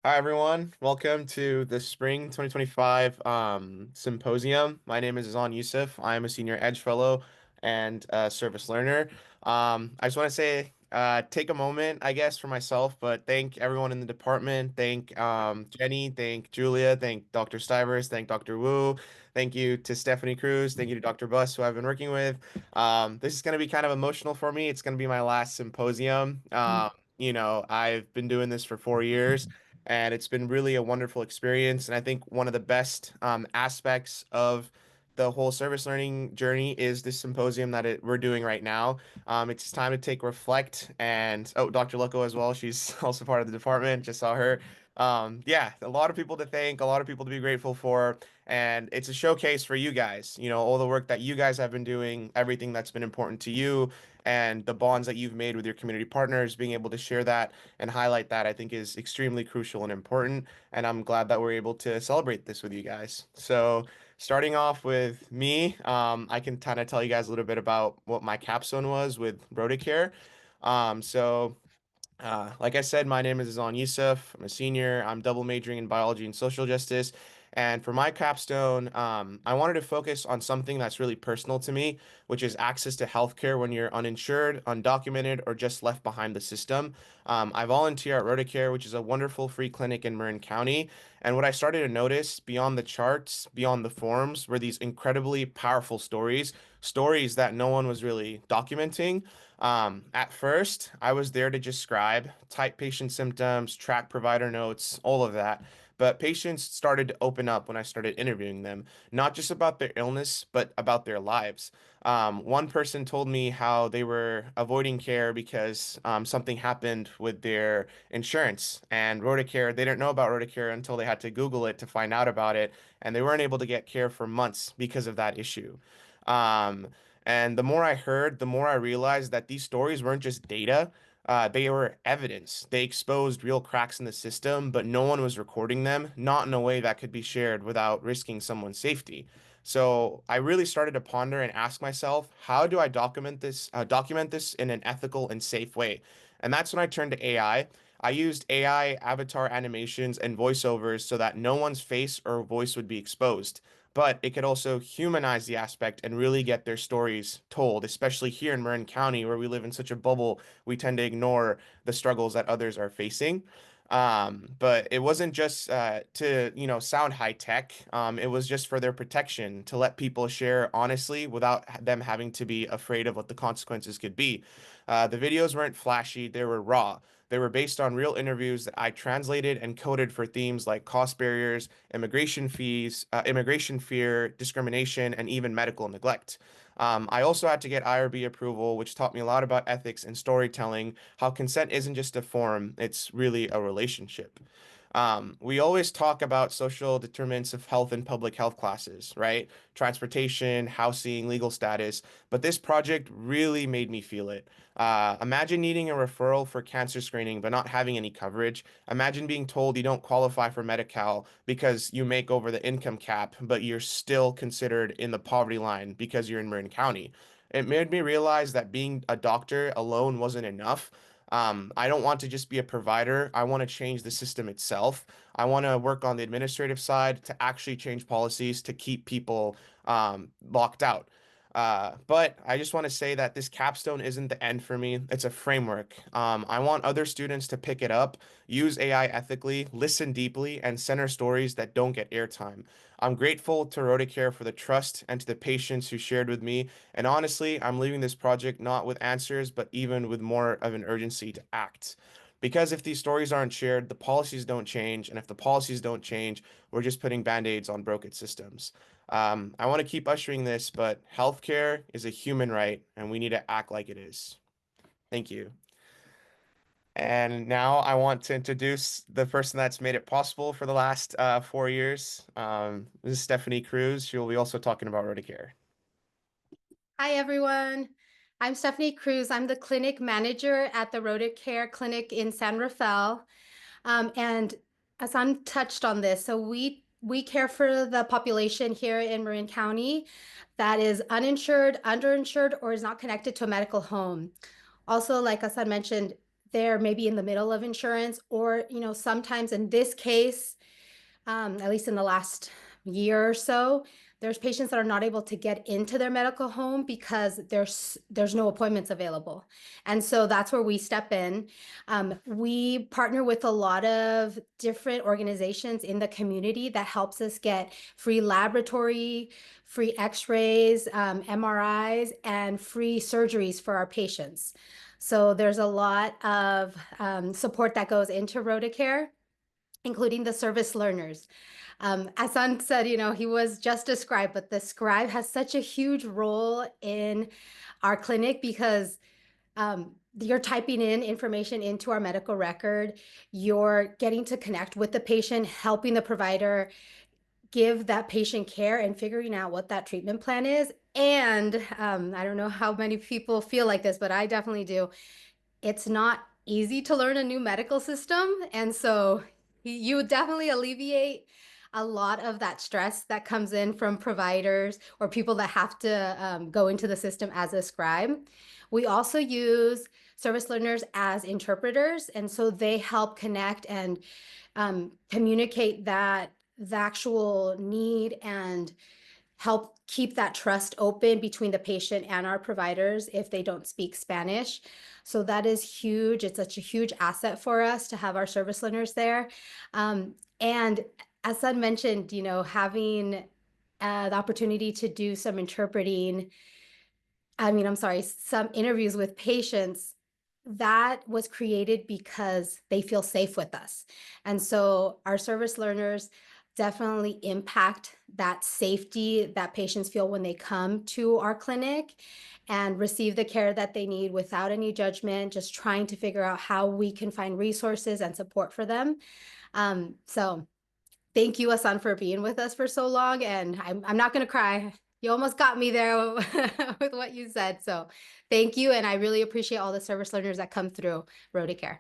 Hi everyone, welcome to the Spring 2025 Symposium. My name is Zan Yusuf. I am a senior Edge Fellow and service learner. I just want to say, take a moment, I guess, for myself, but thank everyone in the department. Thank Jenny, thank Julia, thank Dr. Stivers, thank Dr. Wu, thank you to Stephanie Cruz, thank you to Dr. Buss, who I've been working with. This is going to be kind of emotional for me. It's going to be my last symposium. I've been doing this for 4 years and it's been really a wonderful experience. And I think one of the best aspects of the whole service learning journey is this symposium that we're doing right now. It's time to take reflect and Dr. Loco as well. She's also part of the department. Just saw her. Yeah, a lot of people to thank, a lot of people to be grateful for, and it's a showcase for you guys. You know, all the work that you guys have been doing, everything that's been important to you, and the bonds that you've made with your community partners, being able to share that and highlight that, I think is extremely crucial and important. And I'm glad that we're able to celebrate this with you guys. So, starting off with me, I can kind of tell you guys a little bit about what my capstone was with Rotocare. So, like I said, my name is Azan Yusuf. I'm a senior. I'm double majoring in biology and social justice. And for my capstone, I wanted to focus on something that's really personal to me, which is access to healthcare when you're uninsured, undocumented, or just left behind the system. I volunteer at Rotocare, which is a wonderful free clinic in Marin County. And what I started to notice beyond the charts, beyond the forms, were these incredibly powerful stories, stories that no one was really documenting. At first, I was there to just scribe, type patient symptoms, track provider notes, all of that. But patients started to open up when I started interviewing them, not just about their illness, but about their lives. One person told me how they were avoiding care because something happened with their insurance and Rotocare. They didn't know about Rotocare until they had to Google it to find out about it, and they weren't able to get care for months because of that issue. Um, and the more I heard, the more I realized that these stories weren't just data, they were evidence. They exposed real cracks in the system, but no one was recording them, not in a way that could be shared without risking someone's safety. So I really started to ponder and ask myself, how do I document this in an ethical and safe way? And that's when I turned to AI. I used AI avatar animations and voiceovers so that no one's face or voice would be exposed, but it could also humanize the aspect and really get their stories told, especially here in Marin County, where we live in such a bubble, we tend to ignore the struggles that others are facing. But it wasn't just to sound high tech. It was just for their protection to let people share honestly without them having to be afraid of what the consequences could be. The videos weren't flashy, they were raw. They were based on real interviews that I translated and coded for themes like cost barriers, immigration fees, immigration fear, discrimination, and even medical neglect. I also had to get IRB approval, which taught me a lot about ethics and storytelling, how consent isn't just a form, it's really a relationship. We always talk about social determinants of health in public health classes, right? Transportation, housing, legal status, but this project really made me feel it. Imagine needing a referral for cancer screening but not having any coverage. Imagine being told you don't qualify for Medi-Cal because you make over the income cap, but you're still considered in the poverty line because you're in Marin County. It made me realize that being a doctor alone wasn't enough. I don't want to just be a provider. I want to change the system itself. I want to work on the administrative side to actually change policies to keep people locked out. But I just want to say that this capstone isn't the end for me. It's a framework. I want other students to pick it up, use AI ethically, listen deeply, and center stories that don't get airtime. I'm grateful to Rotocare for the trust and to the patients who shared with me. And honestly, I'm leaving this project not with answers, but even with more of an urgency to act. Because if these stories aren't shared, the policies don't change. And if the policies don't change, we're just putting band-aids on broken systems. I want to keep ushering this, but healthcare is a human right, and we need to act like it is. Thank you. And now I want to introduce the person that's made it possible for the last 4 years. This is Stephanie Cruz. She will be also talking about Rotocare. Hi, everyone. I'm Stephanie Cruz. I'm the clinic manager at the Rhoda Care Clinic in San Rafael. And Asan touched on this, so we care for the population here in Marin County that is uninsured, underinsured, or is not connected to a medical home. Also, like Asan mentioned, they're maybe in the middle of insurance, or, sometimes in this case, at least in the last year or so, there's patients that are not able to get into their medical home because there's no appointments available. And so that's where we step in. We partner with a lot of different organizations in the community that helps us get free laboratory, free x-rays, MRIs, and free surgeries for our patients. So there's a lot of support that goes into RotaCare, including the service learners. Asan said, he was just a scribe, but the scribe has such a huge role in our clinic because you're typing in information into our medical record, you're getting to connect with the patient, helping the provider give that patient care and figuring out what that treatment plan is. And I don't know how many people feel like this, but I definitely do. It's not easy to learn a new medical system. And so you would definitely alleviate a lot of that stress that comes in from providers or people that have to go into the system as a scribe. We also use service learners as interpreters. And so they help connect and communicate that the actual need and help keep that trust open between the patient and our providers if they don't speak Spanish. So that is huge. It's such a huge asset for us to have our service learners there. And as I mentioned, having the opportunity to do some interpreting, I'm sorry, some interviews with patients, that was created because they feel safe with us. And so our service learners definitely impact that safety that patients feel when they come to our clinic and receive the care that they need without any judgment, just trying to figure out how we can find resources and support for them. So thank you, Asan, for being with us for so long. And I'm not going to cry. You almost got me there with what you said. So thank you. And I really appreciate all the service learners that come through RotaCare.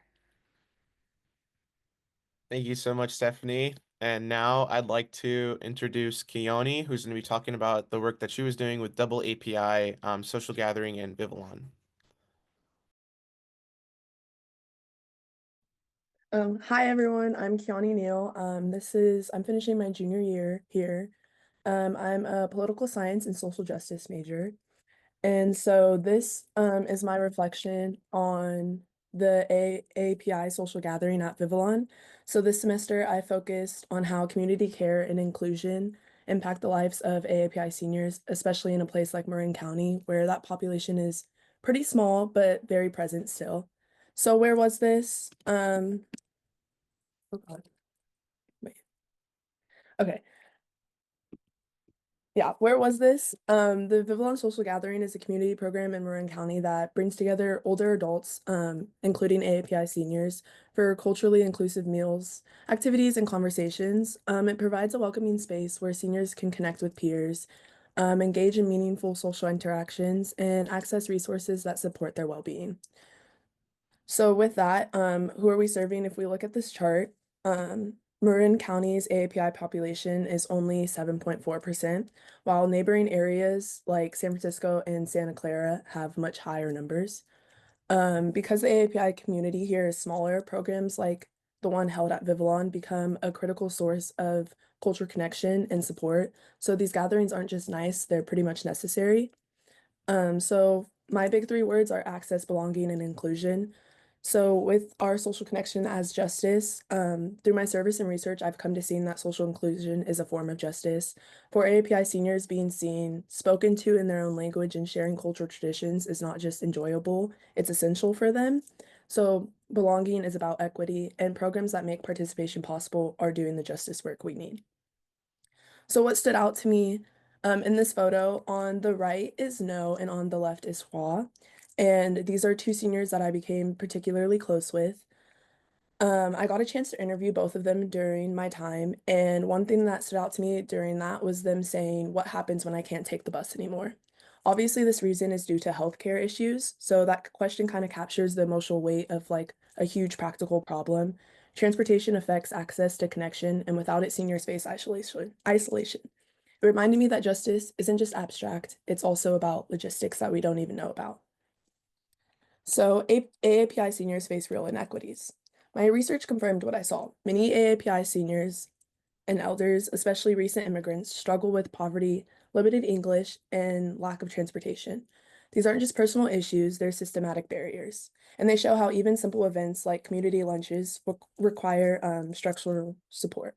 Thank you so much, Stephanie. And now I'd like to introduce Keone, who's going to be talking about the work that she was doing with Double API, Social Gathering, and Vivillon. Hi everyone, I'm Keone Neal. I'm finishing my junior year here. I'm a political science and social justice major. And so this is my reflection on the AAPI social gathering at Vivillon. So this semester I focused on how community care and inclusion impact the lives of AAPI seniors, especially in a place like Marin County, where that population is pretty small but very present still. So where was this? Oh God, wait. Okay. Yeah, where was this? The Vivillon Social Gathering is a community program in Marin County that brings together older adults, including AAPI seniors, for culturally inclusive meals, activities, and conversations. It provides a welcoming space where seniors can connect with peers, engage in meaningful social interactions, and access resources that support their well-being. So with that, who are we serving? If we look at this chart, Marin County's AAPI population is only 7.4%, while neighboring areas like San Francisco and Santa Clara have much higher numbers. Because the AAPI community here is smaller, programs like the one held at Vivillon become a critical source of culture connection and support. So these gatherings aren't just nice, they're pretty much necessary. So my big three words are access, belonging, and inclusion. So with our social connection as justice, through my service and research, I've come to see that social inclusion is a form of justice. For AAPI seniors, being seen, spoken to in their own language, and sharing cultural traditions is not just enjoyable, it's essential for them. So belonging is about equity, and programs that make participation possible are doing the justice work we need. So what stood out to me in this photo, on the right is No and on the left is Hua. And these are two seniors that I became particularly close with. I got a chance to interview both of them during my time, and one thing that stood out to me during that was them saying, "What happens when I can't take the bus anymore?" Obviously, this reason is due to healthcare issues, so that question kind of captures the emotional weight of like a huge practical problem. Transportation affects access to connection, and without it, seniors face isolation. It reminded me that justice isn't just abstract, it's also about logistics that we don't even know about. So, AAPI seniors face real inequities. My research confirmed what I saw. Many AAPI seniors and elders, especially recent immigrants, struggle with poverty, limited English, and lack of transportation. These aren't just personal issues, they're systematic barriers. And they show how even simple events like community lunches require structural support.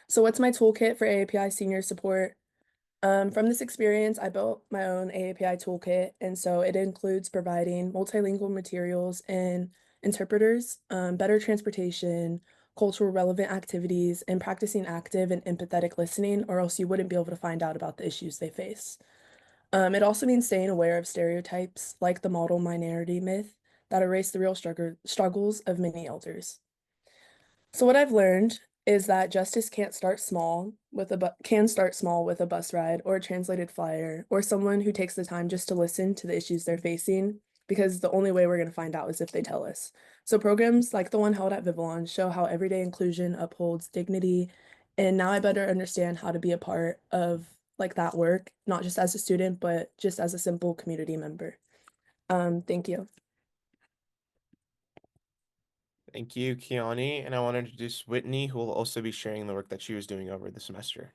So, what's my toolkit for AAPI senior support? From this experience, I built my own AAPI toolkit, and so it includes providing multilingual materials and interpreters, better transportation, cultural relevant activities, and practicing active and empathetic listening, or else you wouldn't be able to find out about the issues they face. It also means staying aware of stereotypes like the model minority myth that erase the real struggles of many elders. So what I've learned is that justice can't start small with can start small with a bus ride or a translated flyer or someone who takes the time just to listen to the issues they're facing, because the only way we're going to find out is if they tell us. So programs like the one held at Vivillon show how everyday inclusion upholds dignity, and now I better understand how to be a part of like that work, not just as a student, but just as a simple community member. Thank you. Thank you, Kiani. And I want to introduce Whitney, who will also be sharing the work that she was doing over the semester.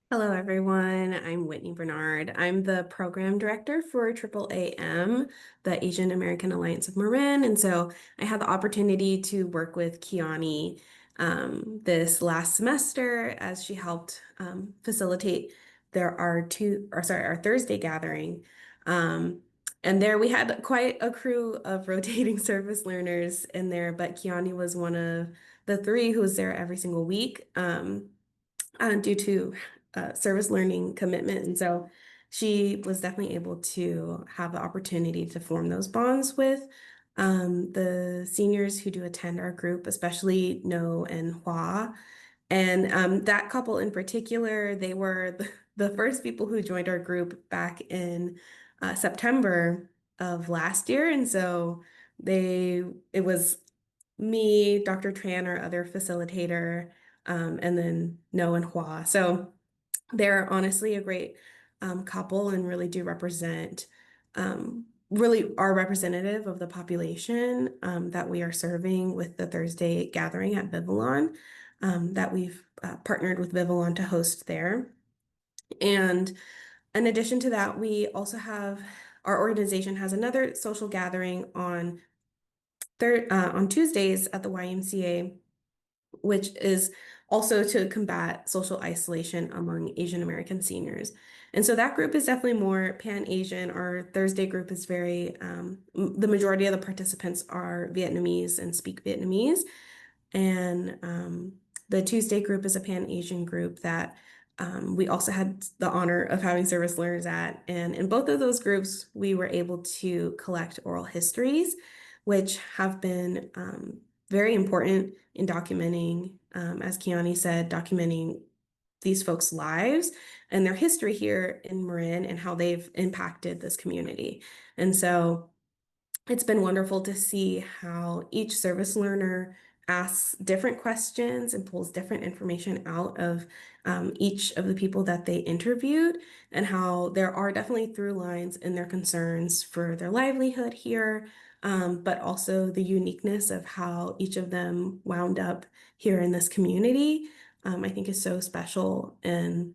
Hello, everyone. I'm Whitney Bernard. I'm the program director for AAAM, the Asian American Alliance of Marin. And so I had the opportunity to work with Kiani this last semester as she helped facilitate our Thursday gathering. And there we had quite a crew of rotating service learners in there, but Kiani was one of the three who was there every single week. Due to service learning commitment. And so she was definitely able to have the opportunity to form those bonds with the seniors who do attend our group, especially No and Hua. And that couple in particular, they were the first people who joined our group back in September of last year. And so it was me, Dr. Tran, our other facilitator, and then No and Hua. So they're honestly a great couple and really do represent, really are representative of the population that we are serving with the Thursday gathering at Vivillon, that we've partnered with Vivillon to host there. And in addition to that, we also have our organization has another social gathering on Tuesdays at the YMCA, which is also to combat social isolation among Asian American seniors. And so that group is definitely more Pan-Asian. Our Thursday group is the majority of the participants are Vietnamese and speak Vietnamese. And the Tuesday group is a Pan-Asian group that we also had the honor of having service learners at. And in both of those groups, we were able to collect oral histories, which have been very important in documenting, as Kiani said, documenting these folks' lives and their history here in Marin and how they've impacted this community. And so it's been wonderful to see how each service learner asks different questions and pulls different information out of each of the people that they interviewed, and how there are definitely through lines in their concerns for their livelihood here, but also the uniqueness of how each of them wound up here in this community, I think is so special. And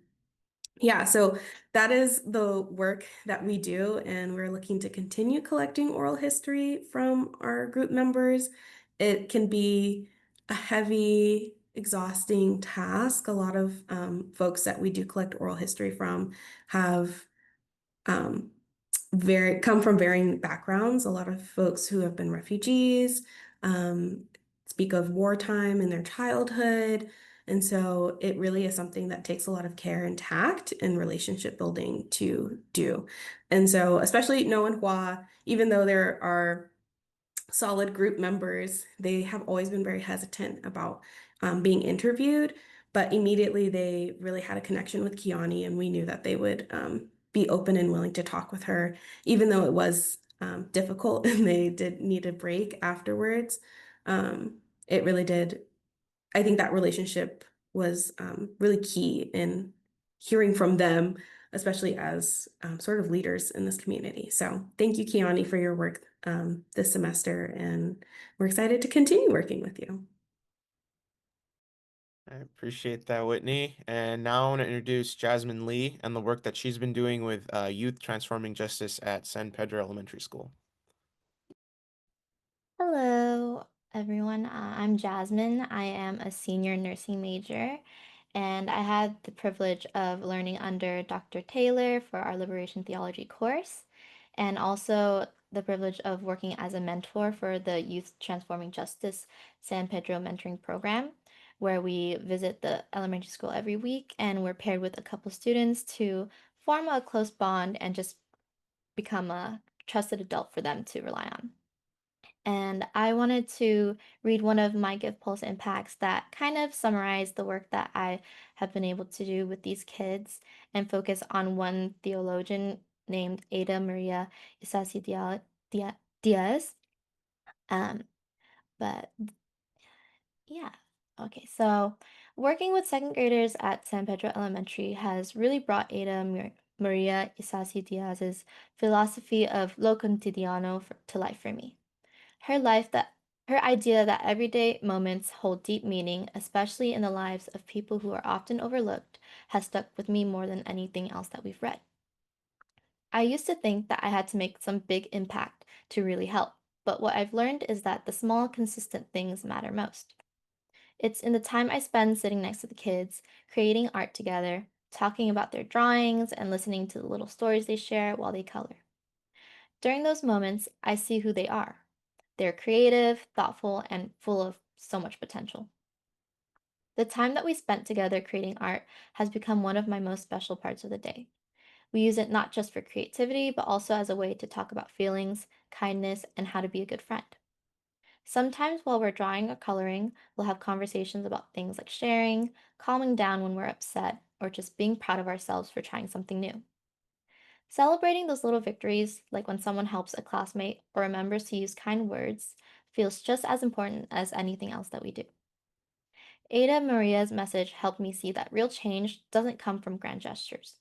yeah, so that is the work that we do, and we're looking to continue collecting oral history from our group members. It can be a heavy, exhausting task. A lot of folks that we do collect oral history from have um, come from varying backgrounds. A lot of folks who have been refugees um, speak of wartime in their childhood. And so it really is something that takes a lot of care and tact and relationship building to do. And so, especially No and Hua, even though there are solid group members, they have always been very hesitant about being interviewed. But immediately they really had a connection with Kiani, and we knew that they would be open and willing to talk with her, even though it was difficult and they did need a break afterwards. It really did. I think that relationship was really key in hearing from them especially as sort of leaders in this community. So thank you, Kiani, for your work this semester, and we're excited to continue working with you. I appreciate that, Whitney. And now I want to introduce Jasmine Lee and the work that she's been doing with youth transforming justice at San Pedro Elementary School. Hello, everyone. I'm Jasmine. I am a senior nursing major, and I had the privilege of learning under Dr. Taylor for our Liberation Theology course, and also the privilege of working as a mentor for the Youth Transforming Justice San Pedro Mentoring Program, where we visit the elementary school every week, and we're paired with a couple students to form a close bond and just become a trusted adult for them to rely on. And I wanted to read one of my Give Pulse impacts that kind of summarized the work that I have been able to do with these kids and focus on one theologian named Ada Maria Isasi Diaz. Um, but yeah, okay, so working with second graders at San Pedro Elementary has really brought Maria Isasi Diaz's philosophy of lo cotidiano to life for me. Her life that Her idea that everyday moments hold deep meaning, especially in the lives of people who are often overlooked, has stuck with me more than anything else that we've read. I used to think that I had to make some big impact to really help, but what I've learned is that the small, consistent things matter most. It's in the time I spend sitting next to the kids, creating art together, talking about their drawings, and listening to the little stories they share while they color. During those moments, I see who they are. They're creative, thoughtful, and full of so much potential. The time that we spent together creating art has become one of my most special parts of the day. We use it not just for creativity, but also as a way to talk about feelings, kindness, and how to be a good friend. Sometimes while we're drawing or coloring, we'll have conversations about things like sharing, calming down when we're upset, or just being proud of ourselves for trying something new. Celebrating those little victories, like when someone helps a classmate or remembers to use kind words, feels just as important as anything else that we do. Ada Maria's message helped me see that real change doesn't come from grand gestures.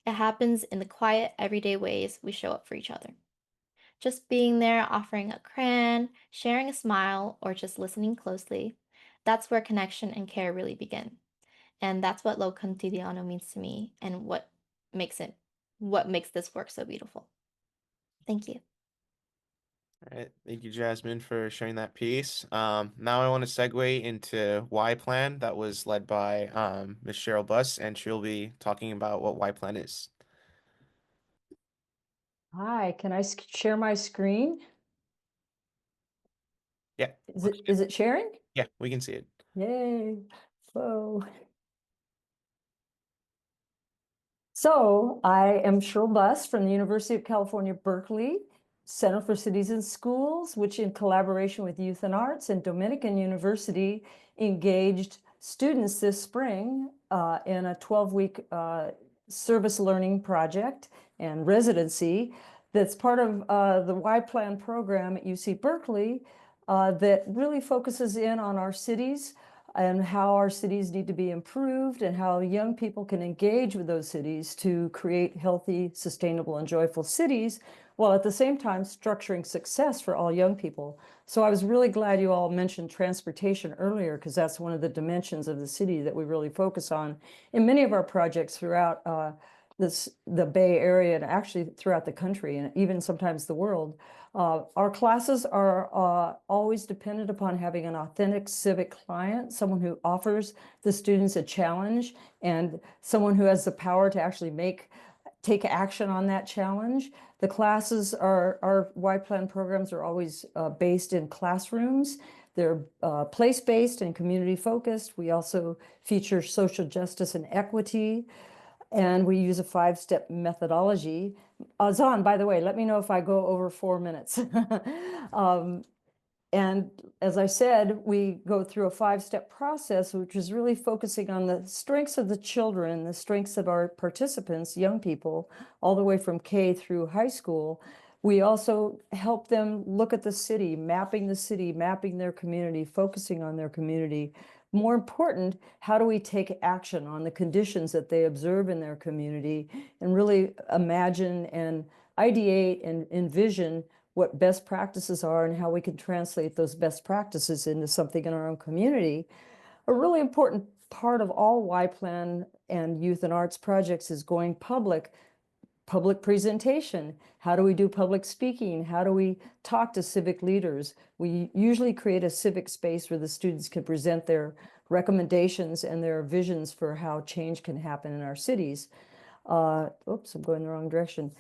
It happens in the quiet, everyday ways we show up for each other. Just being there, offering a crayon, sharing a smile, or just listening closely, that's where connection and care really begin. And that's what Lo Cotidiano means to me and makes it what makes this work so beautiful. Thank you. All right, thank you, Jasmine, for sharing that piece. Now I want to segue into Y Plan that was led by Ms. Cheryl Buss, and she'll be talking about what Y Plan is. Hi, can I share my screen? Yeah, Is it sharing? yeah, we can see it. Yay. Whoa. So I am Cheryl Buss from the University of California, Berkeley, Center for Cities and Schools, which in collaboration with Youth and Arts and Dominican University engaged students this spring in a 12-week service learning project and residency that's part of the Y Plan program at UC Berkeley that really focuses in on our cities and how our cities need to be improved and how young people can engage with those cities to create healthy, sustainable, and joyful cities, while at the same time structuring success for all young people. So I was really glad you all mentioned transportation earlier, because that's one of the dimensions of the city that we really focus on in many of our projects throughout the Bay Area and actually throughout the country and even sometimes the world. Our classes are always dependent upon having an authentic civic client, someone who offers the students a challenge and someone who has the power to actually take action on that challenge. The classes our Y Plan programs are always based in classrooms. They're place-based and community-focused. We also feature social justice and equity, and we use a 5-step methodology. Zahn, by the way, let me know if I go over 4 minutes. And as I said, we go through a 5-step process, which is really focusing on the strengths of the children, the strengths of our participants, young people, all the way from K through high school. We also help them look at the city, mapping their community, focusing on their community, more important, how do we take action on the conditions that they observe in their community and really imagine and ideate and envision what best practices are and how we can translate those best practices into something in our own community. A really important part of all Y-Plan and youth and arts projects is going public presentation. How do we do public speaking? How do we talk to civic leaders? We usually create a civic space where the students can present their recommendations and their visions for how change can happen in our cities. Oops, I'm going the wrong direction.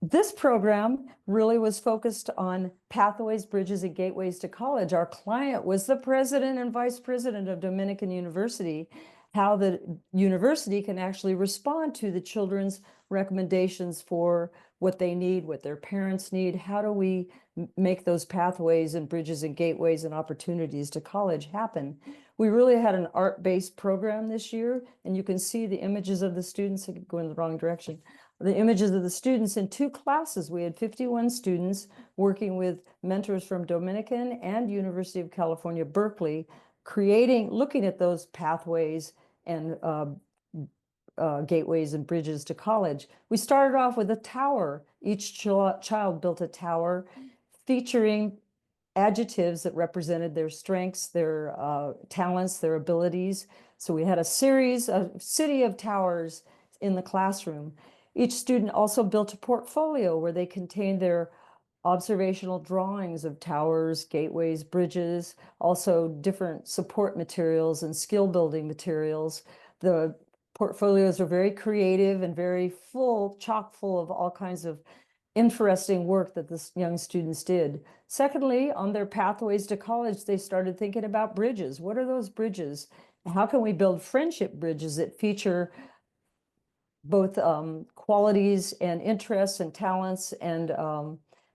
This program really was focused on pathways, bridges, and gateways to college. Our client was the president and vice president of Dominican University, how the university can actually respond to the children's recommendations for what they need, what their parents need. How do we make those pathways and bridges and gateways and opportunities to college happen? We really had an art-based program this year, and you can see the images of the students. I could go in the wrong direction. The images of the students in 2 classes. We had 51 students working with mentors from Dominican and University of California, Berkeley, looking at those pathways and gateways and bridges to college. We started off with a tower. Each child built a tower featuring adjectives that represented their strengths, their talents, their abilities. So we had a city of towers in the classroom. Each student also built a portfolio where they contained their observational drawings of towers, gateways, bridges, also different support materials and skill building materials. The portfolios are very creative and very chock full of all kinds of interesting work that the young students did. Secondly, on their pathways to college, they started thinking about bridges. What are those bridges? How can we build friendship bridges that feature both qualities and interests and talents and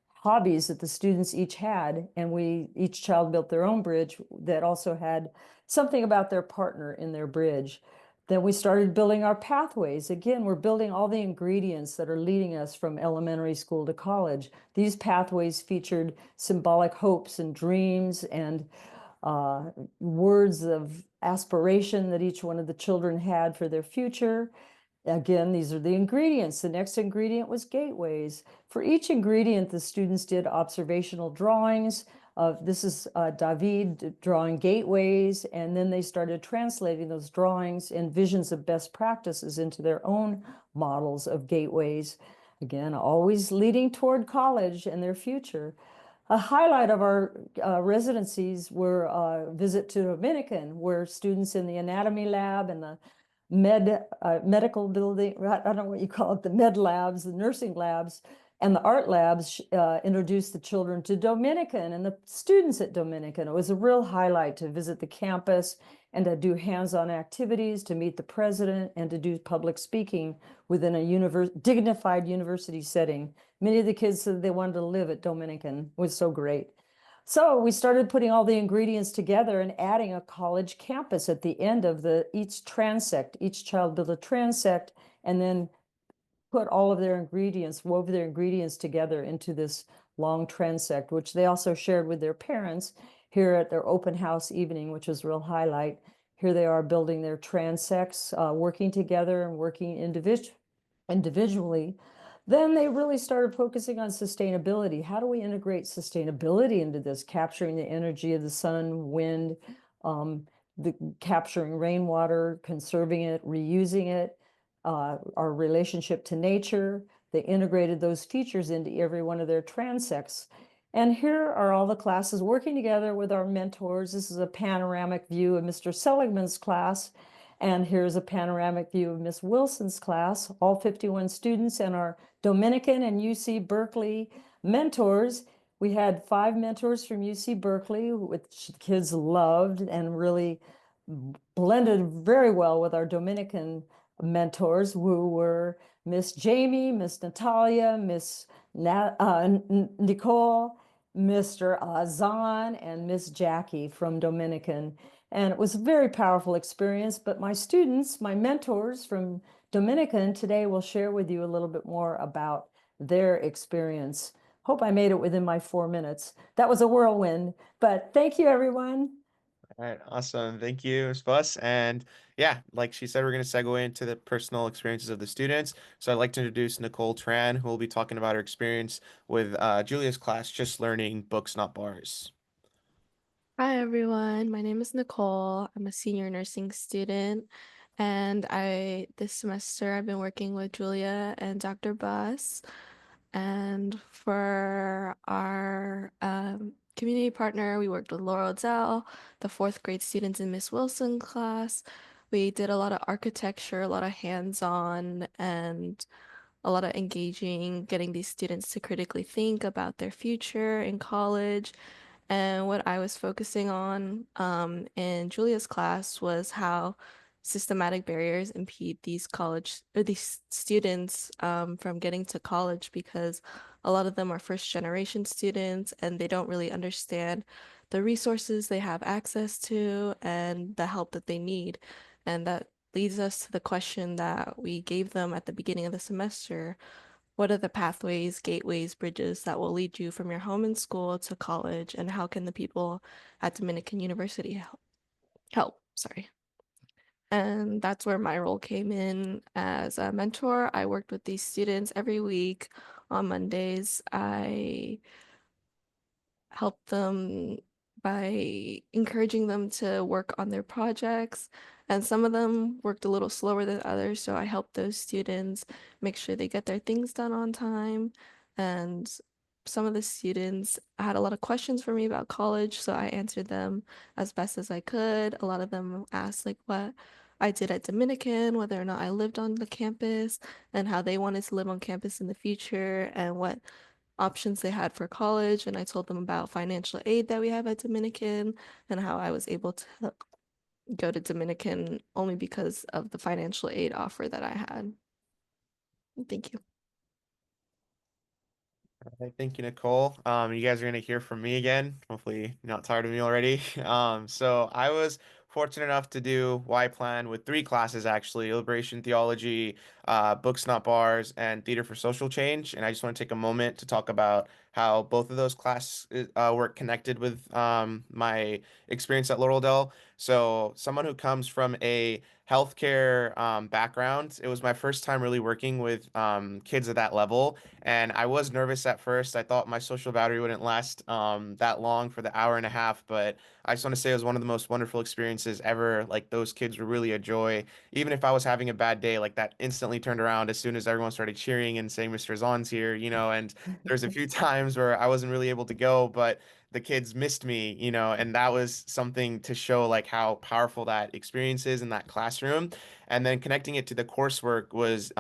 hobbies that the students each had? And each child built their own bridge that also had something about their partner in their bridge. Then we started building our pathways. Again, we're building all the ingredients that are leading us from elementary school to college. These pathways featured symbolic hopes and dreams and words of aspiration that each one of the children had for their future. Again, these are the ingredients. The next ingredient was gateways. For each ingredient, the students did observational drawings. This is David drawing gateways, and then they started translating those drawings and visions of best practices into their own models of gateways. Again, always leading toward college and their future. A highlight of our residencies were a visit to Dominican, where students in the anatomy lab and the medical building, I don't know what you call it, the med labs, the nursing labs, and the art labs introduced the children to Dominican and the students at Dominican. It was a real highlight to visit the campus and to do hands-on activities, to meet the president, and to do public speaking within a dignified university setting. Many of the kids said they wanted to live at Dominican. It was so great. So we started putting all the ingredients together and adding a college campus at the end of each transect. Each child built a transect and then put all of their ingredients, wove their ingredients together into this long transect, which they also shared with their parents here at their open house evening, which was a real highlight. Here they are building their transects, working together and working individually. Then they really started focusing on sustainability. How do we integrate sustainability into this, capturing the energy of the sun, wind, capturing rainwater, conserving it, reusing it, our relationship to nature. They integrated those features into every one of their transects. And here are all the classes working together with our mentors. This is a panoramic view of Mr. Seligman's class. And here's a panoramic view of Miss Wilson's class, all 51 students and our Dominican and UC Berkeley mentors. We had 5 mentors from UC Berkeley, which kids loved and really blended very well with our Dominican mentors, who were Miss Jamie, Miss Natalia, Miss Nicole, Mr. Azan, and Miss Jackie from Dominican. And it was a very powerful experience, but my students, my mentors from Dominican today will share with you a little bit more about their experience. Hope I made it within my 4 minutes. That was a whirlwind, but thank you, everyone. All right, awesome. Thank you, Ms. Buss. And yeah, like she said, we're going to segue into the personal experiences of the students. So I'd like to introduce Nicole Tran, who will be talking about her experience with Julia's class, Just Learning Books, Not Bars. Hi everyone, my name is Nicole. I'm a senior nursing student, and this semester I've been working with Julia and Dr. Buss. And for our community partner, we worked with Laurel Dell, the fourth grade students in Miss Wilson class. We did a lot of architecture, a lot of hands-on, and a lot of engaging, getting these students to critically think about their future in college. And what I was focusing on in Julia's class was how systematic barriers impede these college or these students from getting to college, because a lot of them are first generation students and they don't really understand the resources they have access to and the help that they need. And that leads us to the question that we gave them at the beginning of the semester: what are the pathways, gateways, bridges that will lead you from your home and school to college, and how can the people at Dominican University help? Sorry. And that's where my role came in as a mentor. I worked with these students every week on Mondays. I help them by encouraging them to work on their projects. And some of them worked a little slower than others, so I helped those students make sure they get their things done on time. And some of the students had a lot of questions for me about college, so I answered them as best as I could. A lot of them asked like what I did at Dominican, whether or not I lived on the campus, and how they wanted to live on campus in the future, and what options they had for college. And I told them about financial aid that we have at Dominican and how I was able to go to Dominican only because of the financial aid offer that I had. Thank you. All right, thank you, Nicole. You guys are gonna hear from me again. Hopefully, you're not tired of me already. So I was fortunate enough to do Y Plan with three classes actually: Liberation Theology, Books Not Bars, and Theater for Social Change. And I just want to take a moment to talk about how both of those classes were connected with my experience at Laurel Dell. So someone who comes from a healthcare background, it was my first time really working with kids at that level. And I was nervous at first. I thought my social battery wouldn't last that long for the hour and a half, but I just want to say it was one of the most wonderful experiences ever. Like those kids were really a joy. Even if I was having a bad day, like that instantly turned around as soon as everyone started cheering and saying Mr. Zahn's here, and there's a few times where I wasn't really able to go, but the kids missed me, and that was something to show like how powerful that experience is in that classroom. And then connecting it to the coursework was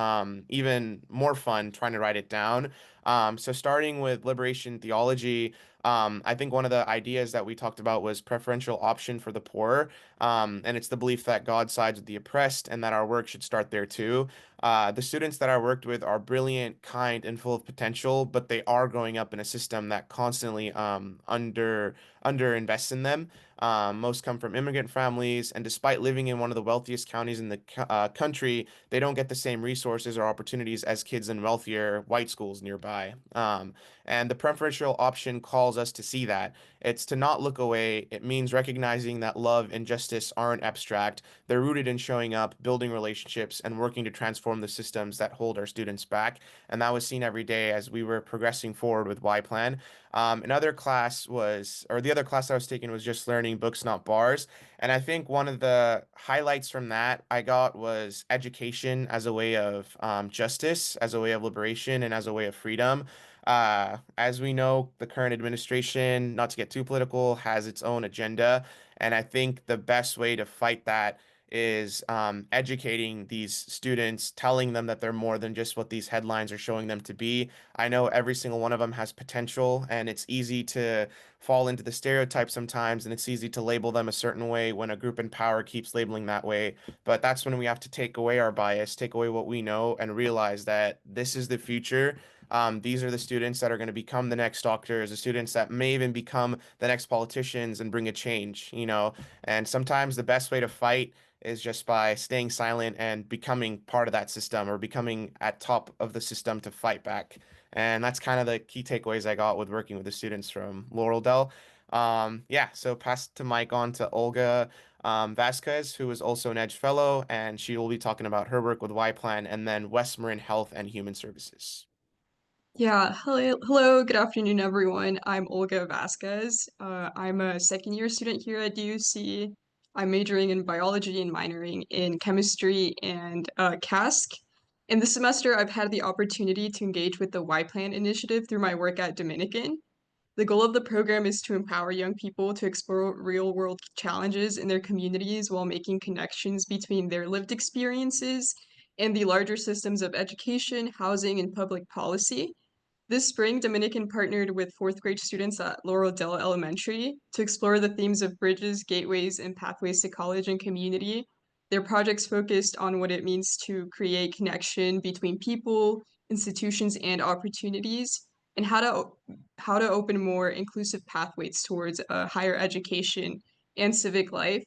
even more fun trying to write it down. So starting with liberation theology, I think one of the ideas that we talked about was preferential option for the poor. And it's the belief that God sides with the oppressed and that our work should start there too. The students that I worked with are brilliant, kind, and full of potential, but they are growing up in a system that constantly under invests in them. Most come from immigrant families, and despite living in one of the wealthiest counties in the country, they don't get the same resources or opportunities as kids in wealthier white schools nearby. And the preferential option calls us to see that. It's to not look away. It means recognizing that love and justice aren't abstract. They're rooted in showing up, building relationships, and working to transform the systems that hold our students back. And that was seen every day as we were progressing forward with Y Plan. The other class I was taking was just learning books, not bars. And I think one of the highlights from that I got was education as a way of justice, as a way of liberation, and as a way of freedom. As we know, the current administration, not to get too political, has its own agenda. And I think the best way to fight that is educating these students, telling them that they're more than just what these headlines are showing them to be. I know every single one of them has potential, and it's easy to fall into the stereotype sometimes, and it's easy to label them a certain way when a group in power keeps labeling that way. But that's when we have to take away our bias, take away what we know, and realize that this is the future. These are the students that are going to become the next doctors, the students that may even become the next politicians and bring a change. And sometimes the best way to fight is just by staying silent and becoming part of that system or becoming at top of the system to fight back. And that's kind of the key takeaways I got with working with the students from Laurel Dell. Yeah, so pass the mic on to Olga Vasquez, who is also an Edge Fellow, and she will be talking about her work with Y-Plan and then West Marin Health and Human Services. Yeah, hello, good afternoon, everyone. I'm Olga Vasquez. I'm a second year student here at DUC. I'm majoring in biology and minoring in chemistry and CASC. In this semester, I've had the opportunity to engage with the Y-Plan initiative through my work at Dominican. The goal of the program is to empower young people to explore real-world challenges in their communities while making connections between their lived experiences and the larger systems of education, housing, and public policy. This spring, Dominican partnered with fourth grade students at Laurel Dell Elementary to explore the themes of bridges, gateways, and pathways to college and community. Their projects focused on what it means to create connection between people, institutions, and opportunities, and how to open more inclusive pathways towards higher education and civic life.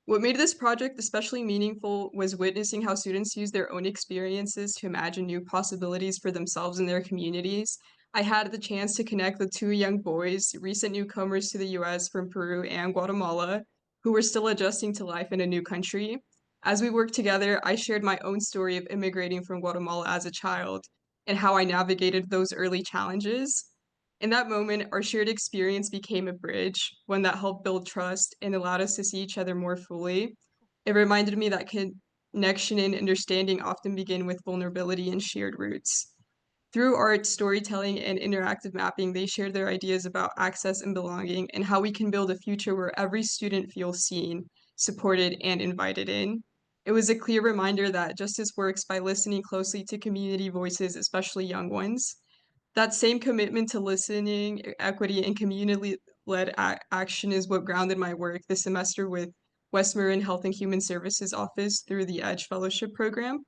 What made this project especially meaningful was witnessing how students use their own experiences to imagine new possibilities for themselves and their communities. I had the chance to connect with two young boys, recent newcomers to the US from Peru and Guatemala, who were still adjusting to life in a new country. As we worked together, I shared my own story of immigrating from Guatemala as a child and how I navigated those early challenges. In that moment, our shared experience became a bridge, one that helped build trust and allowed us to see each other more fully. It reminded me that connection and understanding often begin with vulnerability and shared roots. Through art, storytelling, and interactive mapping, they shared their ideas about access and belonging and how we can build a future where every student feels seen, supported, and invited in. It was a clear reminder that justice works by listening closely to community voices, especially young ones. That same commitment to listening, equity, and community-led action is what grounded my work this semester with West Marin Health and Human Services Office through the EDGE Fellowship Program.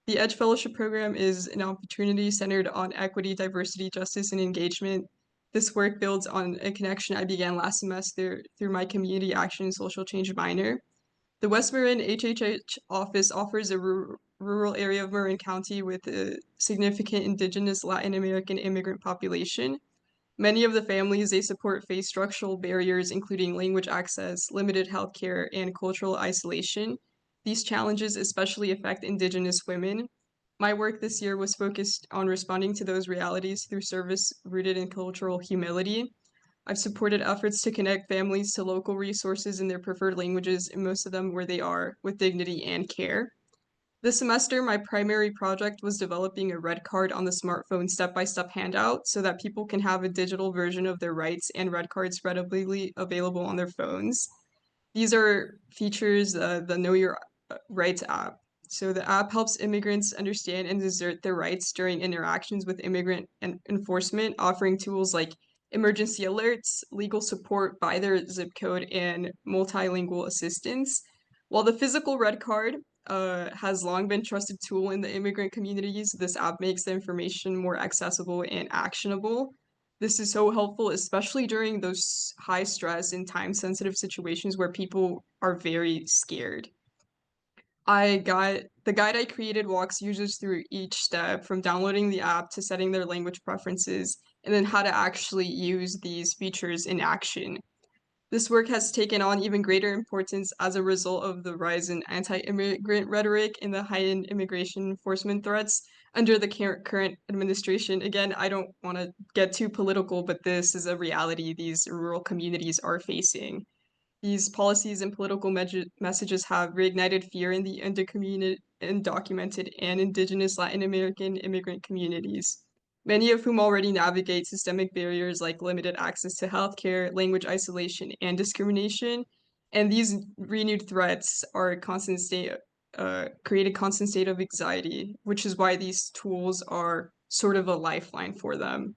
The EDGE Fellowship Program is an opportunity centered on equity, diversity, justice, and engagement. This work builds on a connection I began last semester through my community action and social change minor. The West Marin HHH office offers a rural area of Marin County with a significant indigenous Latin American immigrant population. Many of the families they support face structural barriers, including language access, limited healthcare, and cultural isolation. These challenges especially affect Indigenous women. My work this year was focused on responding to those realities through service rooted in cultural humility. I've supported efforts to connect families to local resources in their preferred languages, and most of them where they are, with dignity and care. This semester, my primary project was developing a red card on the smartphone step-by-step handout so that people can have a digital version of their rights and red cards readily available on their phones. These are features the Know Your Rights app. So the app helps immigrants understand and assert their rights during interactions with immigrant enforcement, offering tools like emergency alerts, legal support by their zip code, and multilingual assistance. While the physical red card has long been a trusted tool in the immigrant communities, this app makes the information more accessible and actionable. This is so helpful, especially during those high stress and time sensitive situations where people are very scared. The guide I created walks users through each step from downloading the app to setting their language preferences and then how to actually use these features in action. This work has taken on even greater importance as a result of the rise in anti-immigrant rhetoric and the heightened immigration enforcement threats under the current administration. Again, I don't want to get too political, but this is a reality these rural communities are facing. These policies and political messages have reignited fear in the undocumented and indigenous Latin American immigrant communities, many of whom already navigate systemic barriers like limited access to healthcare, language isolation, and discrimination. And these renewed threats are create a constant state of anxiety, which is why these tools are sort of a lifeline for them.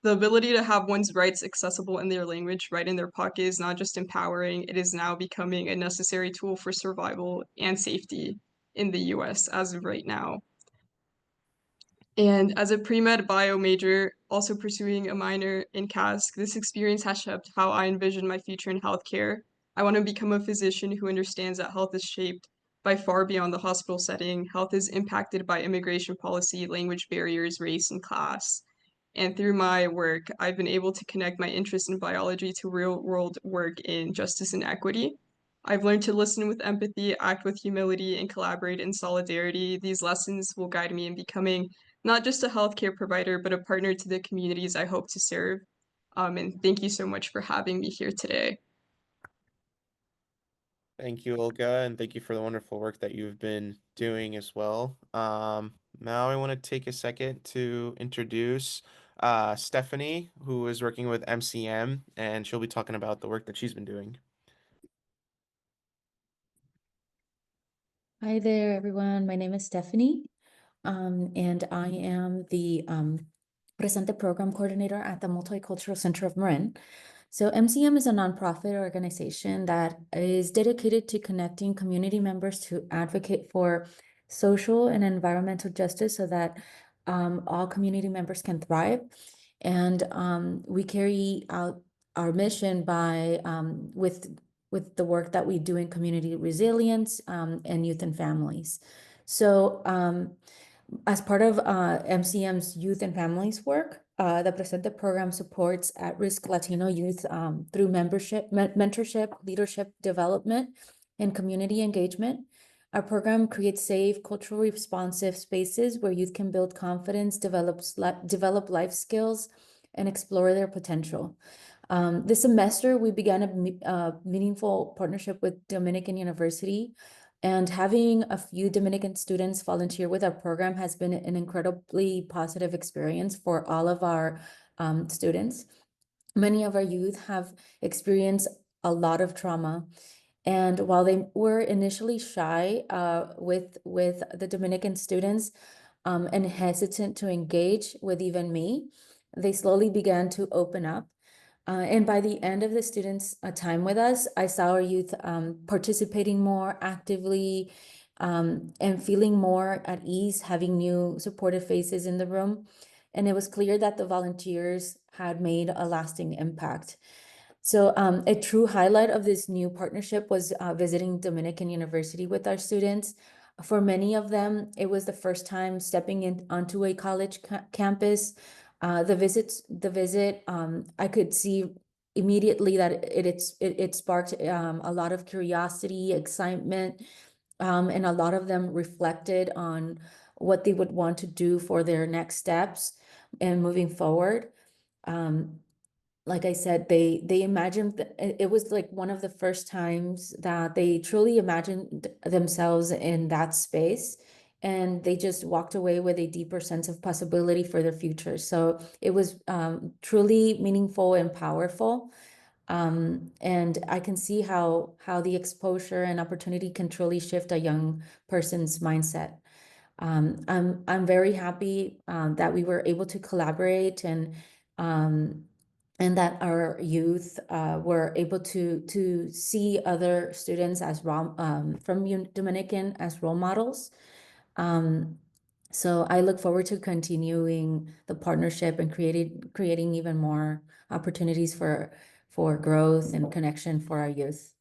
The ability to have one's rights accessible in their language right in their pocket is not just empowering, it is now becoming a necessary tool for survival and safety in the US as of right now. And as a pre-med bio major, also pursuing a minor in CASC, this experience has shaped how I envision my future in healthcare. I want to become a physician who understands that health is shaped by far beyond the hospital setting. Health is impacted by immigration policy, language barriers, race, and class. And through my work, I've been able to connect my interest in biology to real-world work in justice and equity. I've learned to listen with empathy, act with humility, and collaborate in solidarity. These lessons will guide me in becoming not just a healthcare provider, but a partner to the communities I hope to serve. And thank you so much for having me here today. Thank you, Olga, and thank you for the wonderful work that you've been doing as well. Now I want to take a second to introduce Stephanie, who is working with MCM, and she'll be talking about the work that she's been doing. Hi there, everyone. My name is Stephanie, and I am the Presente Program Coordinator at the Multicultural Center of Marin. So MCM is a nonprofit organization that is dedicated to connecting community members to advocate for social and environmental justice so that all community members can thrive. And we carry out our mission by with the work that we do in community resilience and youth and families. So as part of MCM's youth and families work, the Presente program supports at-risk Latino youth through mentorship, leadership development, and community engagement. Our program creates safe, culturally responsive spaces where youth can build confidence, develop life skills, and explore their potential. This semester, we began a meaningful partnership with Dominican University, and having a few Dominican students volunteer with our program has been an incredibly positive experience for all of our students. Many of our youth have experienced a lot of trauma. And while they were initially shy with the Dominican students and hesitant to engage with even me, they slowly began to open up. And by the end of the students' time with us, I saw our youth participating more actively and feeling more at ease, having new supportive faces in the room. And it was clear that the volunteers had made a lasting impact. So a true highlight of this new partnership was visiting Dominican University with our students. For many of them, it was the first time stepping in onto a college campus. The visit, I could see immediately that it sparked a lot of curiosity, excitement, and a lot of them reflected on what they would want to do for their next steps and moving forward. Like I said, they imagined it was like one of the first times that they truly imagined themselves in that space, and they just walked away with a deeper sense of possibility for their future. So it was truly meaningful and powerful. And I can see how the exposure and opportunity can truly shift a young person's mindset. I'm very happy that we were able to collaborate um, and that our youth were able to see other students as from Dominican as role models. Um, so I look forward to continuing the partnership and creating even more opportunities for growth and connection for our youth.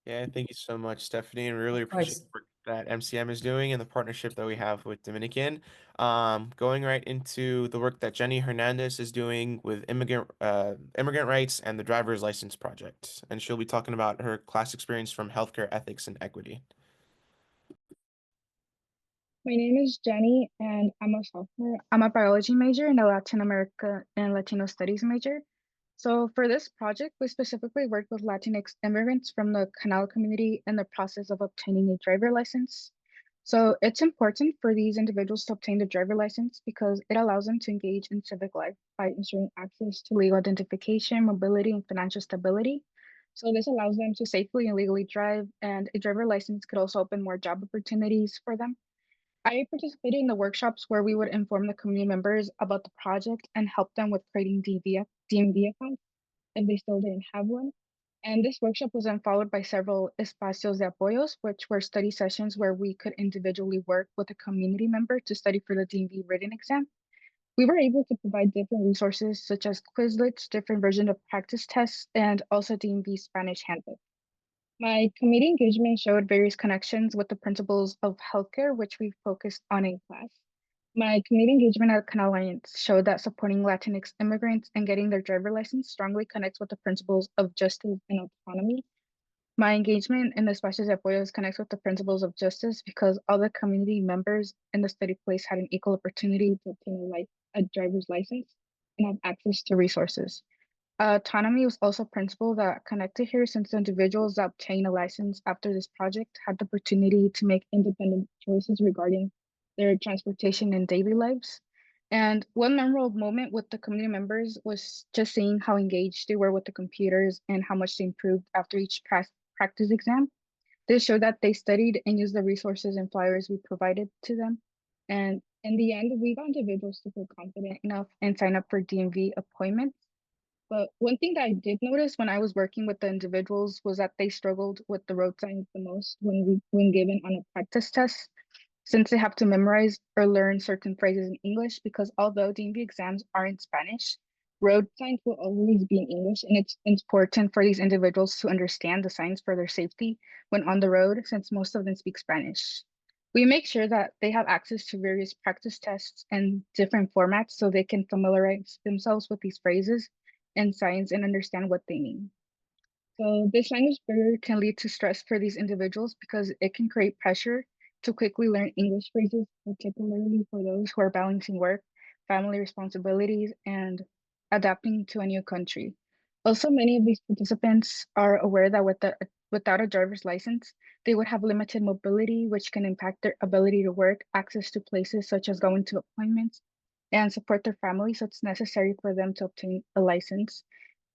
Yeah, thank you so much, Stephanie, and really Of appreciate course. the work that MCM is doing and the partnership that we have with Dominican. Going right into the work that Jenny Hernandez is doing with immigrant rights and the driver's license project, and she'll be talking about her class experience from healthcare ethics and equity. My name is Jenny, and I'm a sophomore. I'm a biology major and a Latin America and Latino studies major. So for this project, we specifically worked with Latinx immigrants from the Canal community in the process of obtaining a driver license. So it's important for these individuals to obtain the driver license because it allows them to engage in civic life by ensuring access to legal identification, mobility, and financial stability. So this allows them to safely and legally drive, and a driver license could also open more job opportunities for them. I participated in the workshops where we would inform the community members about the project and help them with creating DMV accounts if they still didn't have one. And this workshop was then followed by several espacios de apoyos, which were study sessions where we could individually work with a community member to study for the DMV written exam. We were able to provide different resources such as Quizlets, different versions of practice tests, and also DMV Spanish handbook. My committee engagement showed various connections with the principles of healthcare, which we focused on in class. My community engagement at Canal Alliance showed that supporting Latinx immigrants and getting their driver license strongly connects with the principles of justice and autonomy. My engagement in the Espacios de Apoyos connects with the principles of justice because all the community members in the study place had an equal opportunity to obtain a driver's license and have access to resources. Autonomy was also a principle that connected here since the individuals that obtained a license after this project had the opportunity to make independent choices regarding their transportation and daily lives. And one memorable moment with the community members was just seeing how engaged they were with the computers and how much they improved after each practice exam. This showed that they studied and used the resources and flyers we provided to them. And in the end, we got individuals to feel confident enough and sign up for DMV appointments. But one thing that I did notice when I was working with the individuals was that they struggled with the road signs the most when given on a practice test, since they have to memorize or learn certain phrases in English, because although DMV exams are in Spanish, road signs will always be in English, and it's important for these individuals to understand the signs for their safety when on the road, since most of them speak Spanish. We make sure that they have access to various practice tests and different formats so they can familiarize themselves with these phrases and signs and understand what they mean. So this language barrier can lead to stress for these individuals because it can create pressure to quickly learn English phrases, particularly for those who are balancing work, family responsibilities, and adapting to a new country. Also, many of these participants are aware that without a driver's license, they would have limited mobility, which can impact their ability to work, access to places such as going to appointments, and support their family. So it's necessary for them to obtain a license.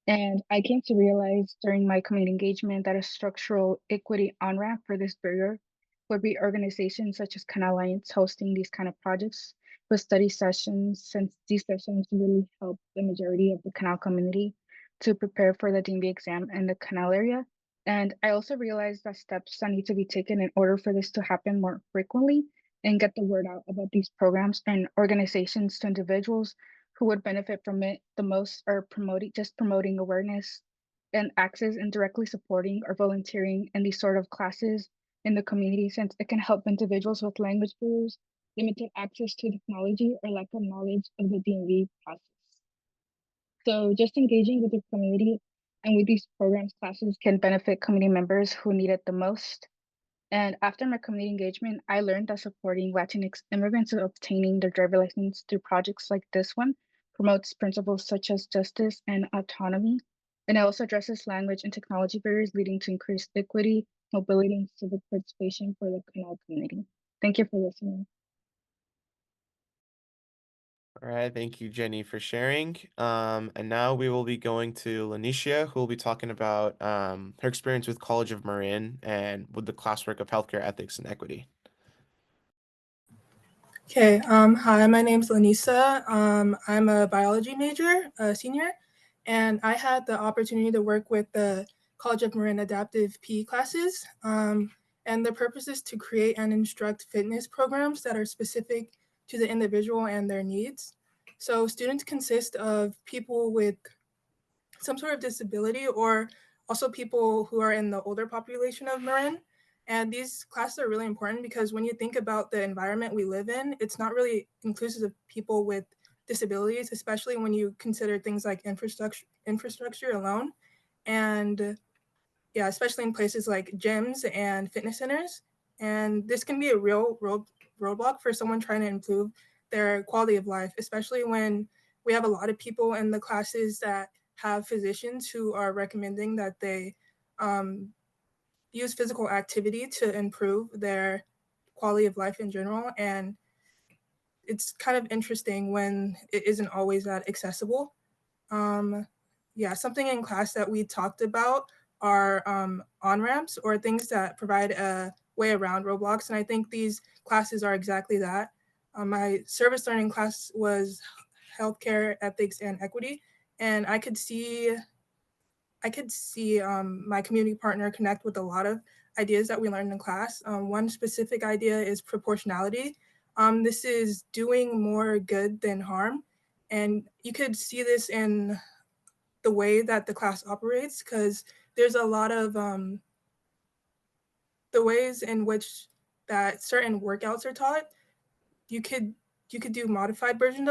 And I came to realize during my community engagement that a structural equity on-ramp for this barrier would be organizations such as Canal Alliance hosting these kind of projects with study sessions, since these sessions really help the majority of the canal community to prepare for the DMV exam in the canal area. And I also realized that steps that need to be taken in order for this to happen more frequently and get the word out about these programs and organizations to individuals who would benefit from it the most are promoting awareness and access and directly supporting or volunteering in these sort of classes in the community, since it can help individuals with language barriers, limited access to technology, or lack of knowledge of the DMV process. So just engaging with the community and with these programs classes can benefit community members who need it the most. And after my community engagement, I learned that supporting Latinx immigrants in obtaining their driver license through projects like this one promotes principles such as justice and autonomy. And it also addresses language and technology barriers, leading to increased equity, mobility, and civic participation for the canal community. Thank you for listening. All right, thank you, Jenny, for sharing. And now we will be going to Lanisha, who will be talking about her experience with College of Marin and with the classwork of healthcare ethics and equity. Okay, hi, my name's Lanisa. I'm a biology major, a senior, and I had the opportunity to work with the College of Marin adaptive PE classes. And the purpose is to create and instruct fitness programs that are specific to the individual and their needs. So students consist of people with some sort of disability or also people who are in the older population of Marin. And these classes are really important because when you think about the environment we live in, it's not really inclusive of people with disabilities, especially when you consider things like infrastructure alone. And yeah, especially in places like gyms and fitness centers. And this can be a real roadblock for someone trying to improve their quality of life, especially when we have a lot of people in the classes that have physicians who are recommending that they use physical activity to improve their quality of life in general. And it's kind of interesting when it isn't always that accessible. Yeah, something in class that we talked about are on-ramps or things that provide a way around roadblocks. And I think these classes are exactly that. My service learning class was healthcare, ethics, and equity. And I could see my community partner connect with a lot of ideas that we learned in class. One specific idea is proportionality. This is doing more good than harm. And you could see this in the way that the class operates because there's a lot of the ways in which that certain workouts are taught. You could you could do modified versions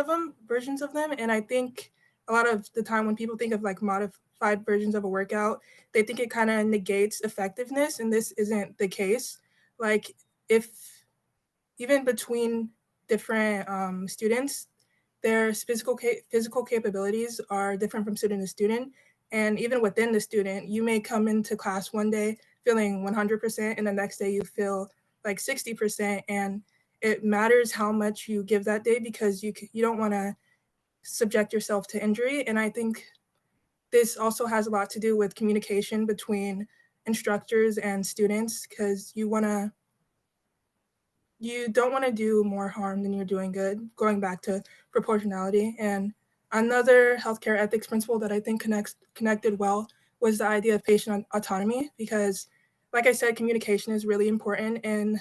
of them. And I think a lot of the time when people think of like modified versions of a workout, they think it kind of negates effectiveness, and this isn't the case. Like if even between different students, their physical capabilities are different from student to student. And even within the student, you may come into class one day feeling 100%, and the next day you feel like 60%. And it matters how much you give that day because you don't want to subject yourself to injury. And I think this also has a lot to do with communication between instructors and students, because you don't want to do more harm than you're doing good, going back to proportionality. And another healthcare ethics principle that I think connected well was the idea of patient autonomy, because like I said, communication is really important in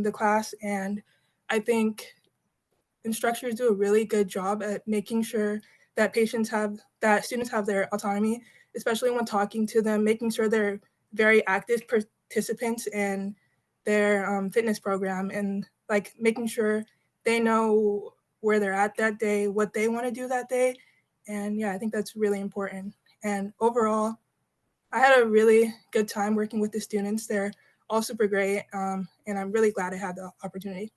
the class. And I think instructors do a really good job at making sure that students have their autonomy, especially when talking to them, making sure they're very active participants in their fitness program, and like making sure they know where they're at that day, what they want to do that day. And yeah, I think that's really important. And overall, I had a really good time working with the students. They're all super great, and I'm really glad I had the opportunity.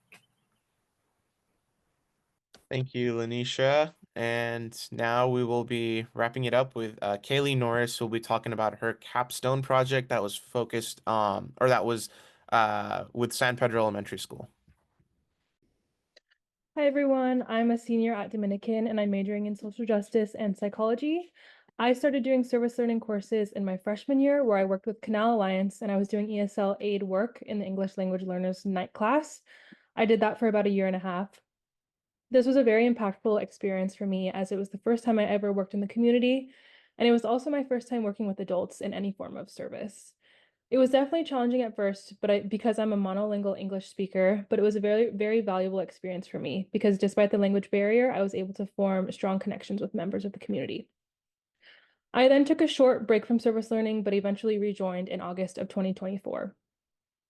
Thank you, Lanisha. And now we will be wrapping it up with Kaylee Norris, who will be talking about her capstone project that was focused or that was with San Pedro Elementary School. Hi everyone, I'm a senior at Dominican and I'm majoring in social justice and psychology. I started doing service learning courses in my freshman year where I worked with Canal Alliance and I was doing ESL aid work in the English language learners night class. I did that for about a year and a half. This was a very impactful experience for me as it was the first time I ever worked in the community, and it was also my first time working with adults in any form of service. It was definitely challenging at first, because I'm a monolingual English speaker, but it was a very, very valuable experience for me because despite the language barrier, I was able to form strong connections with members of the community. I then took a short break from service learning, but eventually rejoined in August of 2024.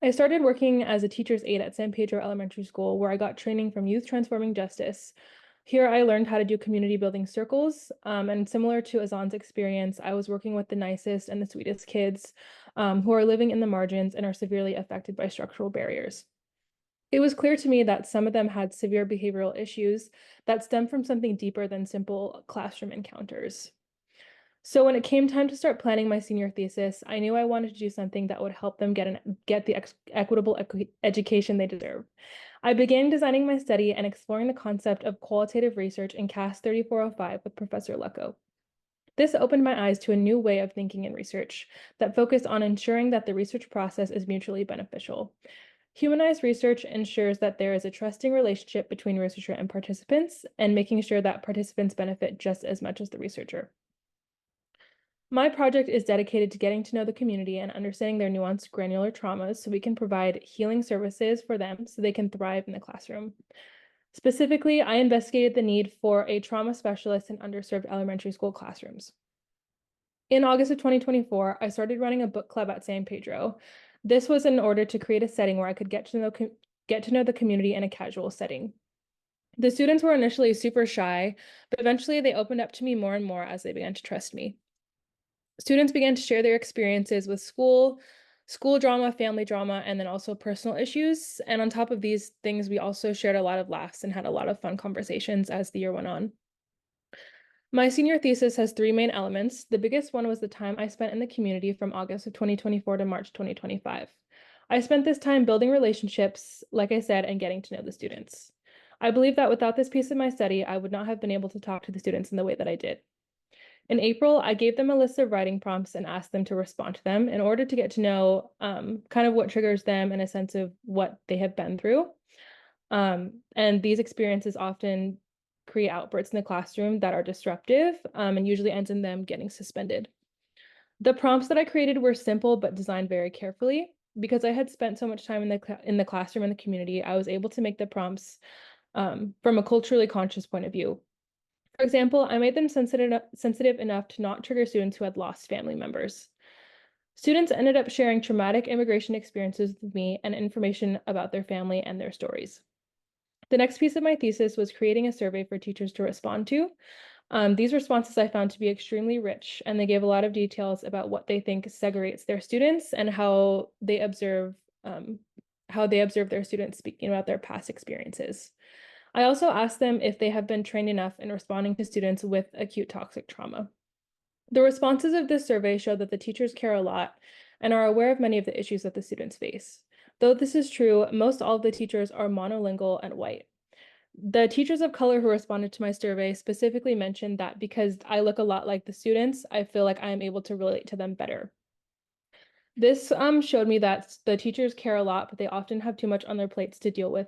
I started working as a teacher's aide at San Pedro Elementary School, where I got training from Youth Transforming Justice. Here, I learned how to do community building circles, and similar to Azan's experience, I was working with the nicest and the sweetest kids who are living in the margins and are severely affected by structural barriers. It was clear to me that some of them had severe behavioral issues that stem from something deeper than simple classroom encounters. So when it came time to start planning my senior thesis, I knew I wanted to do something that would help them get the equitable education they deserve. I began designing my study and exploring the concept of qualitative research in CAS 3405 with Professor Lucco. This opened my eyes to a new way of thinking in research that focused on ensuring that the research process is mutually beneficial. Humanized research ensures that there is a trusting relationship between researcher and participants, and making sure that participants benefit just as much as the researcher. My project is dedicated to getting to know the community and understanding their nuanced granular traumas so we can provide healing services for them so they can thrive in the classroom. Specifically, I investigated the need for a trauma specialist in underserved elementary school classrooms. In August of 2024, I started running a book club at San Pedro. This was in order to create a setting where I could get to know the community in a casual setting. The students were initially super shy, but eventually they opened up to me more and more as they began to trust me. Students began to share their experiences with school drama, family drama, and then also personal issues. And on top of these things, we also shared a lot of laughs and had a lot of fun conversations as the year went on. My senior thesis has three main elements. The biggest one was the time I spent in the community from August of 2024 to March 2025. I spent this time building relationships, like I said, and getting to know the students. I believe that without this piece of my study, I would not have been able to talk to the students in the way that I did. In April, I gave them a list of writing prompts and asked them to respond to them in order to get to know kind of what triggers them and a sense of what they have been through. And these experiences often create outbursts in the classroom that are disruptive and usually ends in them getting suspended. The prompts that I created were simple but designed very carefully. Because I had spent so much time in the classroom and the community, I was able to make the prompts from a culturally conscious point of view. For example, I made them sensitive enough to not trigger students who had lost family members. Students ended up sharing traumatic immigration experiences with me and information about their family and their stories. The next piece of my thesis was creating a survey for teachers to respond to. These responses I found to be extremely rich, and they gave a lot of details about what they think segregates their students and how they observe their students speaking about their past experiences. I also asked them if they have been trained enough in responding to students with acute toxic trauma. The responses of this survey show that the teachers care a lot and are aware of many of the issues that the students face. Though this is true, most all of the teachers are monolingual and white. The teachers of color who responded to my survey specifically mentioned that because I look a lot like the students, I feel like I am able to relate to them better. This showed me that the teachers care a lot, but they often have too much on their plates to deal with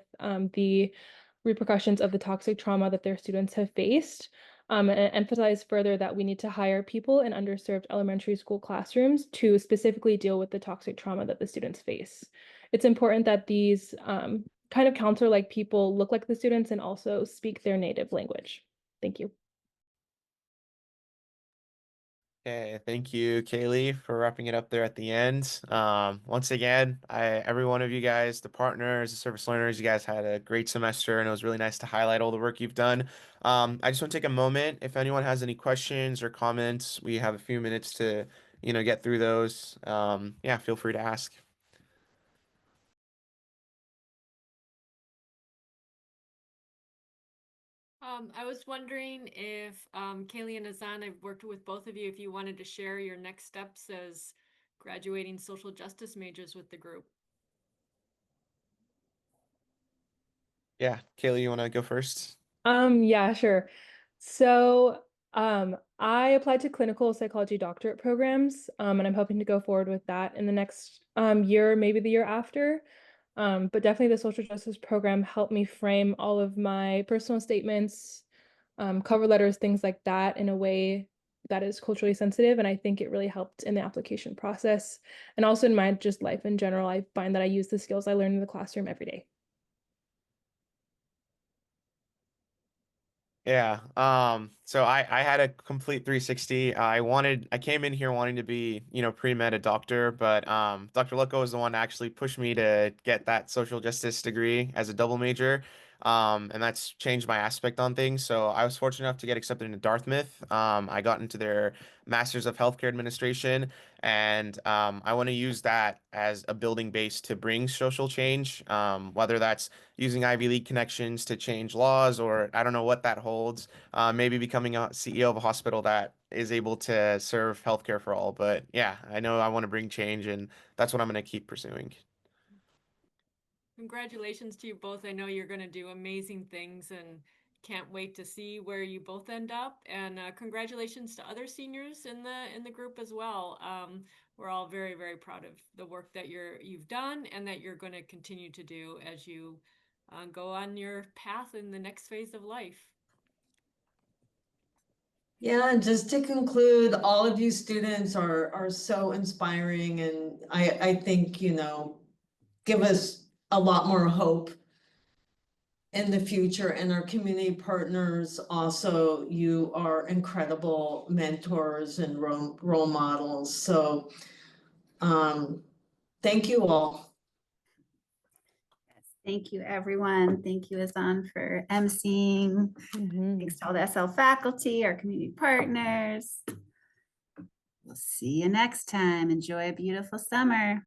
the repercussions of the toxic trauma that their students have faced, and emphasize further that we need to hire people in underserved elementary school classrooms to specifically deal with the toxic trauma that the students face. It's important that these kind of counselor-like people look like the students and also speak their native language. Thank you. Okay, thank you, Kaylee, for wrapping it up there at the end. Once again, every one of you guys, the partners, the service learners, you guys had a great semester, and it was really nice to highlight all the work you've done. I just want to take a moment. If anyone has any questions or comments, we have a few minutes to, get through those. Yeah, feel free to ask. I was wondering if Kaylee and Azan, I've worked with both of you, if you wanted to share your next steps as graduating social justice majors with the group. Yeah, Kaylee, you want to go first? Yeah, sure. So, I applied to clinical psychology doctorate programs, and I'm hoping to go forward with that in the next year, maybe the year after. But definitely the social justice program helped me frame all of my personal statements, cover letters, things like that in a way that is culturally sensitive. And I think it really helped in the application process. And also in my just life in general, I find that I use the skills I learned in the classroom every day. Yeah. So I had a complete 360. I came in here wanting to be, pre-med a doctor, but Dr. Lucco was the one that actually pushed me to get that social justice degree as a double major. And that's changed my aspect on things. So I was fortunate enough to get accepted into Dartmouth. I got into their Masters of Healthcare Administration, and I want to use that as a building base to bring social change, whether that's using Ivy League connections to change laws, or I don't know what that holds. Maybe becoming a CEO of a hospital that is able to serve healthcare for all. But yeah, I know I want to bring change, and that's what I'm going to keep pursuing. Congratulations to you both. I know you're going to do amazing things and can't wait to see where you both end up. And congratulations to other seniors in the group as well. We're all very, very proud of the work that you've done and that you're going to continue to do as you go on your path in the next phase of life. Yeah, and just to conclude, all of you students are so inspiring, and I think, give us a lot more hope in the future. And our community partners also, you are incredible mentors and role models. So thank you all. Thank you, everyone. Thank you, Azan, for emceeing. Thanks to all the SL faculty, our community partners. We'll see you next time. Enjoy a beautiful summer.